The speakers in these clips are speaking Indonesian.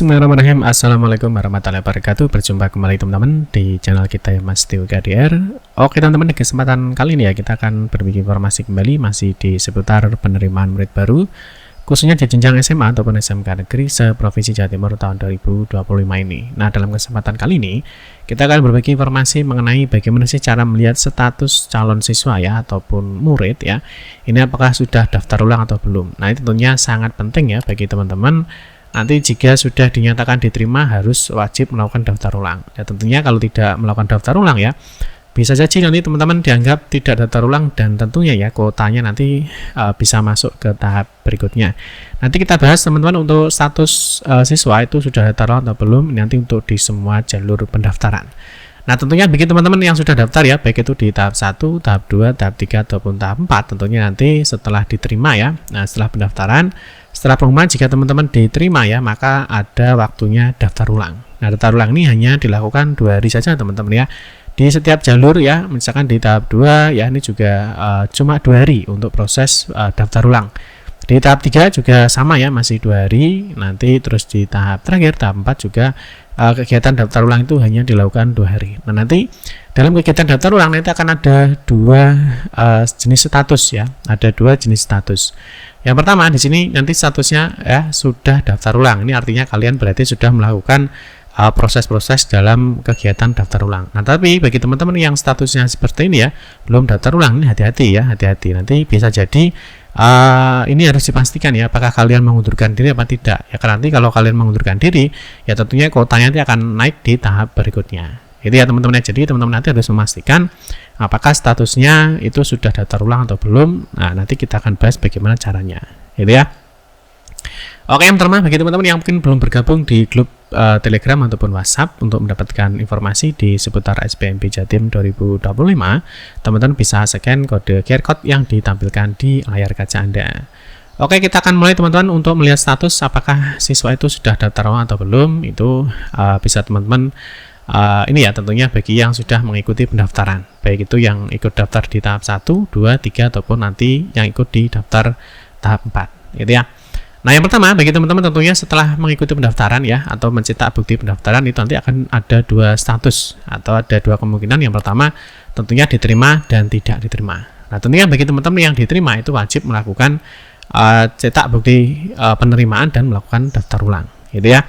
Bismillahirrahmanirrahim. Assalamualaikum warahmatullahi wabarakatuh. Berjumpa kembali teman-teman di channel kita Mas Tio KDR. Oke teman-teman, di kesempatan kali ini ya kita akan berbagi informasi kembali masih di seputar penerimaan murid baru khususnya di jenjang SMA ataupun SMK Negeri se-Provinsi Jawa Timur tahun 2025 ini. Nah, dalam kesempatan kali ini kita akan berbagi informasi mengenai bagaimana sih cara melihat status calon siswa ya ataupun murid ya. Ini apakah sudah daftar ulang atau belum. Nah, ini tentunya sangat penting ya bagi teman-teman. Nanti jika sudah dinyatakan diterima harus wajib melakukan daftar ulang. Ya tentunya kalau tidak melakukan daftar ulang ya bisa saja nanti teman-teman dianggap tidak daftar ulang dan tentunya ya kuotanya nanti bisa masuk ke tahap berikutnya. Nanti kita bahas teman-teman untuk status siswa itu sudah daftar ulang atau belum, nanti untuk di semua jalur pendaftaran. Nah tentunya bagi teman-teman yang sudah daftar ya, baik itu di tahap 1, tahap 2, tahap 3 ataupun tahap 4, tentunya nanti setelah diterima ya. Nah setelah pendaftaran, setelah pengumuman jika teman-teman diterima ya, maka ada waktunya daftar ulang. Nah daftar ulang ini hanya dilakukan 2 hari saja teman-teman ya. Di setiap jalur ya, misalkan di tahap 2 ya ini juga cuma 2 hari untuk proses daftar ulang. Di tahap 3 juga sama ya, masih 2 hari. Nanti terus di tahap terakhir, tahap 4 juga kegiatan daftar ulang itu hanya dilakukan 2 hari. Nah nanti dalam kegiatan daftar ulang nanti akan ada 2 jenis status ya, ada 2 jenis status. Yang pertama di sini nanti statusnya ya sudah daftar ulang. Ini artinya kalian berarti sudah melakukan proses-proses dalam kegiatan daftar ulang. Nah, tapi bagi teman-teman yang statusnya seperti ini ya, belum daftar ulang, ini hati-hati ya, hati-hati. Nanti bisa jadi ini harus dipastikan ya, apakah kalian mengundurkan diri apa tidak. Ya, karena nanti kalau kalian mengundurkan diri, ya tentunya kuotanya nanti akan naik di tahap berikutnya. Itu ya teman-teman. Jadi teman-teman nanti harus memastikan apakah statusnya itu sudah daftar ulang atau belum. Nah, nanti kita akan bahas bagaimana caranya. Itu ya. Oke, yang pertama bagi teman-teman yang mungkin belum bergabung di grup Telegram ataupun WhatsApp untuk mendapatkan informasi di seputar SBMP Jatim 2025, teman-teman bisa scan kode QR code yang ditampilkan di layar kaca Anda. Oke, kita akan mulai teman-teman untuk melihat status apakah siswa itu sudah daftar ulang atau belum. Itu bisa teman-teman ini ya tentunya bagi yang sudah mengikuti pendaftaran, baik itu yang ikut daftar di tahap 1, 2, 3 ataupun nanti yang ikut di daftar tahap 4 gitu ya. Nah yang pertama bagi teman-teman tentunya setelah mengikuti pendaftaran ya atau mencetak bukti pendaftaran itu nanti akan ada 2 status atau ada 2 kemungkinan. Yang pertama tentunya diterima dan tidak diterima. Nah tentunya bagi teman-teman yang diterima itu wajib melakukan cetak bukti penerimaan dan melakukan daftar ulang gitu ya.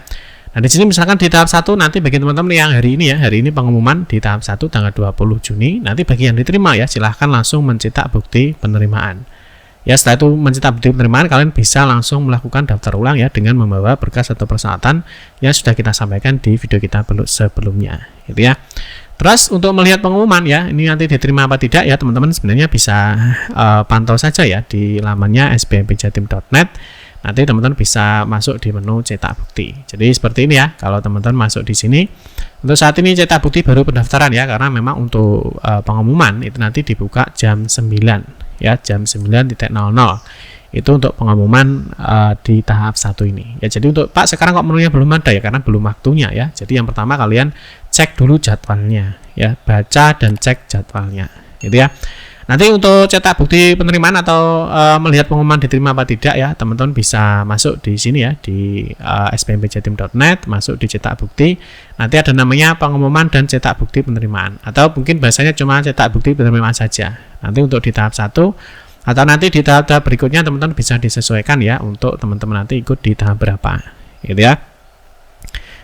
Nah di sini misalkan di tahap 1 nanti bagi teman-teman yang hari ini ya, hari ini pengumuman di tahap 1 tanggal 20 Juni, nanti bagi yang diterima ya silahkan langsung mencetak bukti penerimaan. Ya setelah itu mencetak bukti penerimaan, kalian bisa langsung melakukan daftar ulang ya dengan membawa berkas atau persyaratan yang sudah kita sampaikan di video kita sebelumnya gitu ya. Terus untuk melihat pengumuman ya, ini nanti diterima apa tidak ya teman-teman sebenarnya bisa pantau saja ya di lamannya sbmpjatim.net. Nanti teman-teman bisa masuk di menu cetak bukti. Jadi seperti ini ya, kalau teman-teman masuk di sini. Untuk saat ini cetak bukti baru pendaftaran ya, karena memang untuk pengumuman itu nanti dibuka jam 9 ya, jam 9.00 itu untuk pengumuman di tahap 1 ini ya. Jadi untuk Pak sekarang kok menunya belum ada ya, karena belum waktunya ya. Jadi yang pertama kalian cek dulu jadwalnya ya, baca dan cek jadwalnya gitu ya. Nanti untuk cetak bukti penerimaan atau melihat pengumuman diterima apa tidak ya, teman-teman bisa masuk di sini ya di sbmpjatim.net, masuk di cetak bukti. Nanti ada namanya pengumuman dan cetak bukti penerimaan, atau mungkin bahasanya cuma cetak bukti penerimaan saja. Nanti untuk di tahap 1 atau nanti di tahap berikutnya teman-teman bisa disesuaikan ya untuk teman-teman nanti ikut di tahap berapa gitu ya.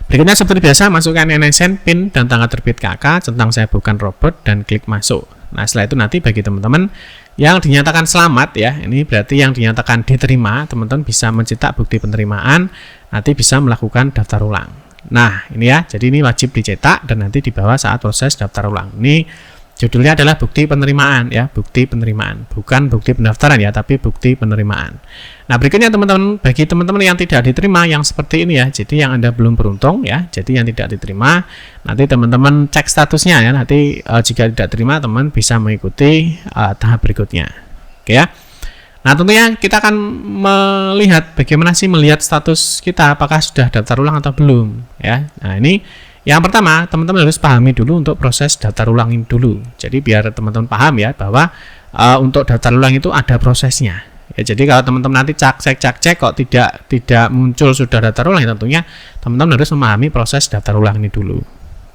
Berikutnya seperti biasa masukkan NSN, PIN dan tanggal terbit KK, centang saya bukan robot dan klik masuk. Nah setelah itu nanti bagi teman-teman yang dinyatakan selamat ya, ini berarti yang dinyatakan diterima, teman-teman bisa mencetak bukti penerimaan, nanti bisa melakukan daftar ulang. Nah ini ya, jadi ini wajib dicetak dan nanti dibawa saat proses daftar ulang. Ini judulnya adalah bukti penerimaan ya, bukti penerimaan, bukan bukti pendaftaran ya, tapi bukti penerimaan. Nah berikutnya teman-teman, bagi teman-teman yang tidak diterima yang seperti ini ya, jadi yang Anda belum beruntung ya, jadi yang tidak diterima, nanti teman-teman cek statusnya ya, nanti jika tidak terima teman bisa mengikuti tahap berikutnya. Oke ya. Nah tentunya kita akan melihat bagaimana sih melihat status kita, apakah sudah daftar ulang atau belum ya. Nah ini yang pertama, teman-teman harus pahami dulu untuk proses daftar ulang ini dulu. Jadi biar teman-teman paham ya bahwa untuk daftar ulang itu ada prosesnya Ya, jadi kalau teman-teman nanti cek kok tidak muncul sudah daftar ulang, ya tentunya teman-teman harus memahami proses daftar ulang ini dulu.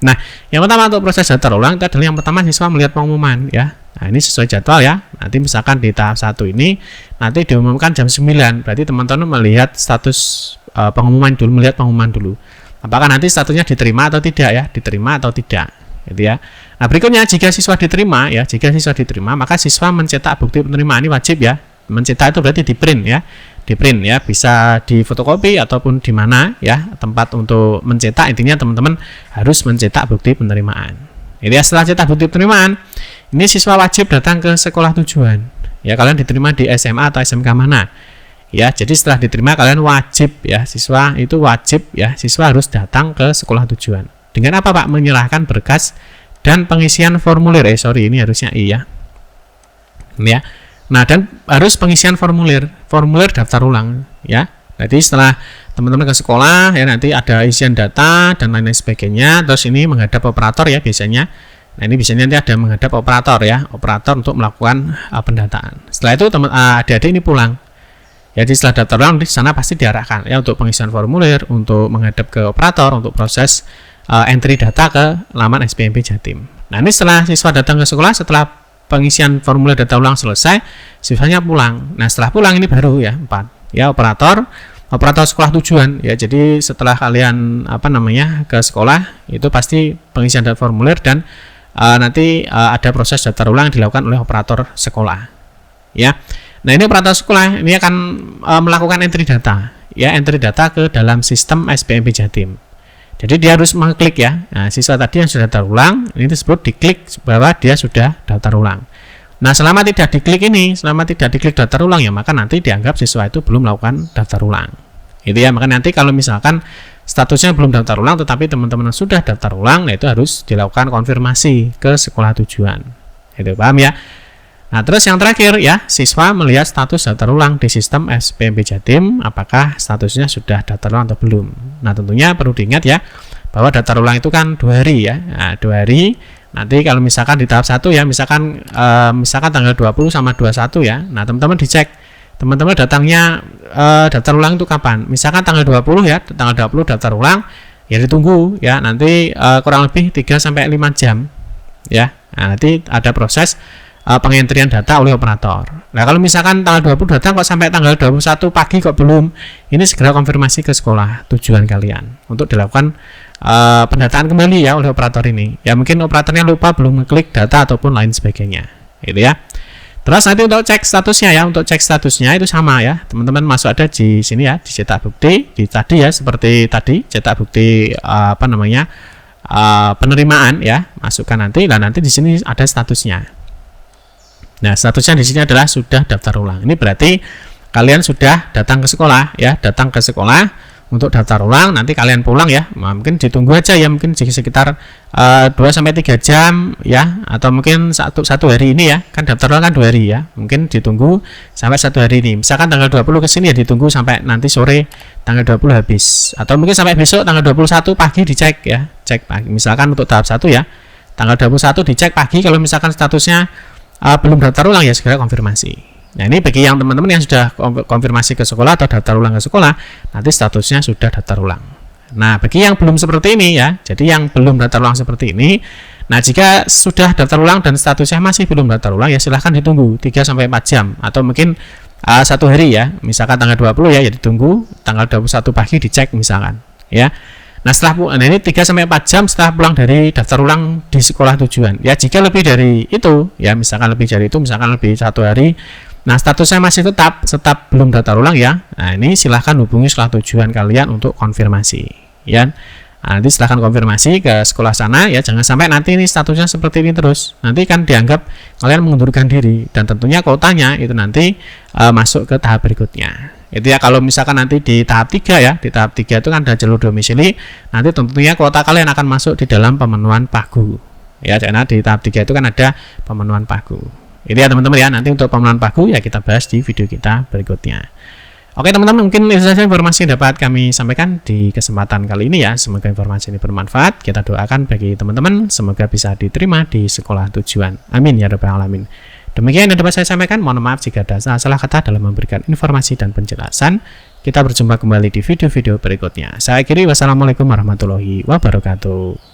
Nah, yang pertama untuk proses daftar ulang itu adalah yang pertama siswa melihat pengumuman ya. Nah, ini sesuai jadwal ya. Nanti misalkan di tahap 1 ini nanti diumumkan jam 9. Berarti teman-teman melihat status pengumuman dulu, melihat pengumuman dulu. Apakah nanti statusnya diterima atau tidak ya? Diterima atau tidak. Gitu ya. Nah, berikutnya jika siswa diterima ya, jika siswa diterima maka siswa mencetak bukti penerimaan, ini wajib ya. Mencetak itu berarti di print ya. Di print ya, bisa di fotokopi ataupun di mana ya tempat untuk mencetak. Intinya teman-teman harus mencetak bukti penerimaan. Jadi setelah cetak bukti penerimaan, ini siswa wajib datang ke sekolah tujuan. Ya, kalian diterima di SMA atau SMK mana? Ya, jadi setelah diterima kalian wajib ya, siswa itu wajib ya, siswa harus datang ke sekolah tujuan. Dengan apa Pak? Menyerahkan berkas dan pengisian formulir. Ini harusnya I ya. Ya. Nah, dan harus pengisian formulir daftar ulang ya. Jadi setelah teman-teman ke sekolah ya, nanti ada isian data dan lain-lain sebagainya. Terus ini menghadap operator ya biasanya. Nah, ini biasanya nanti ada menghadap operator ya, operator untuk melakukan pendataan. Setelah itu teman adik-adik ini pulang. Jadi setelah daftar ulang di sana pasti diarahkan ya untuk pengisian formulir, untuk menghadap ke operator untuk proses entry data ke laman SPMP Jatim. Nah, ini setelah siswa datang ke sekolah, setelah pengisian formulir data ulang selesai, siswanya pulang. Nah, setelah pulang ini baru ya 4 ya operator sekolah tujuan ya. Jadi setelah kalian ke sekolah itu pasti pengisian data formulir dan nanti ada proses daftar ulang yang dilakukan oleh operator sekolah ya. Nah, ini operator sekolah ini akan melakukan entry data ya, entry data ke dalam sistem SPMP Jatim. Jadi dia harus mengklik ya. Nah, siswa tadi yang sudah daftar ulang ini disebut diklik bahwa dia sudah daftar ulang. Nah, selama tidak diklik daftar ulang ya, maka nanti dianggap siswa itu belum melakukan daftar ulang. Itu ya, maka nanti kalau misalkan statusnya belum daftar ulang tetapi teman-teman sudah daftar ulang, nah itu harus dilakukan konfirmasi ke sekolah tujuan. Itu paham ya? Nah, terus yang terakhir ya, siswa melihat status daftar ulang di sistem SPMP Jatim, apakah statusnya sudah daftar ulang atau belum. Nah, tentunya perlu diingat ya, bahwa daftar ulang itu kan 2 hari ya. Nah, 2 hari, nanti kalau misalkan di tahap 1 ya, misalkan tanggal 20 sama 21 ya, nah teman-teman dicek, teman-teman datangnya daftar ulang itu kapan. Misalkan tanggal 20 ya, tanggal 20 daftar ulang, ya ditunggu ya, nanti kurang lebih 3-5 jam ya. Nah, nanti ada proses pengentrian data oleh operator. Nah, kalau misalkan tanggal 20 datang kok sampai tanggal 21 pagi kok belum, ini segera konfirmasi ke sekolah tujuan kalian untuk dilakukan pendataan kembali ya oleh operator ini. Ya, mungkin operatornya lupa belum mengklik data ataupun lain sebagainya. Gitu ya. Terus nanti untuk cek statusnya ya, untuk cek statusnya itu sama ya. Teman-teman masuk ada di sini ya, dicetak bukti, di tadi ya seperti tadi, cetak bukti penerimaan ya, masukkan nanti, dan nanti di sini ada statusnya. Nah, statusnya di sini adalah sudah daftar ulang. Ini berarti kalian sudah datang ke sekolah ya, datang ke sekolah untuk daftar ulang. Nanti kalian pulang ya, mungkin ditunggu aja ya, mungkin sekitar 2-3 jam ya, atau mungkin satu hari ini ya, kan daftar ulang kan 2 hari ya, mungkin ditunggu sampai 1 hari ini. Misalkan tanggal 20 ke sini ya, ditunggu sampai nanti sore tanggal 20 habis, atau mungkin sampai besok tanggal 21 pagi dicek ya, cek pagi. Misalkan untuk tahap 1 ya, tanggal 21 dicek pagi, kalau misalkan statusnya belum daftar ulang ya segera konfirmasi. Nah, ini bagi yang teman-teman yang sudah konfirmasi ke sekolah atau daftar ulang ke sekolah, nanti statusnya sudah daftar ulang. Nah, bagi yang belum seperti ini ya, jadi yang belum daftar ulang seperti ini, nah jika sudah daftar ulang dan statusnya masih belum daftar ulang ya silahkan ditunggu 3-4 jam atau mungkin 1 hari ya, misalkan tanggal 20 ya, ya ditunggu tanggal 21 pagi dicek misalkan ya. Nah, ini 3-4 jam setelah pulang dari daftar ulang di sekolah tujuan. Ya, jika lebih dari itu, ya misalkan lebih dari itu, misalkan lebih 1 hari, nah statusnya masih tetap belum daftar ulang ya. Nah, ini silahkan hubungi sekolah tujuan kalian untuk konfirmasi. Ya, nah, nanti silahkan konfirmasi ke sekolah sana ya. Jangan sampai nanti ini statusnya seperti ini terus. Nanti kan dianggap kalian mengundurkan diri dan tentunya kuotanya itu nanti masuk ke tahap berikutnya. Itu ya, kalau misalkan nanti di tahap 3 ya, di tahap 3 itu kan ada jalur domisili, nanti tentunya kuota kalian akan masuk di dalam pemenuhan pagu ya, karena di tahap 3 itu kan ada pemenuhan pagu. Itu ya teman-teman ya, nanti untuk pemenuhan pagu ya kita bahas di video kita berikutnya. Oke teman-teman, mungkin itu saja informasi yang dapat kami sampaikan di kesempatan kali ini ya. Semoga informasi ini bermanfaat. Kita doakan bagi teman-teman semoga bisa diterima di sekolah tujuan. Amin ya rabbal alamin. Demikian yang dapat saya sampaikan. Mohon maaf jika ada salah kata dalam memberikan informasi dan penjelasan. Kita berjumpa kembali di video-video berikutnya. Saya akhiri, wassalamualaikum warahmatullahi wabarakatuh.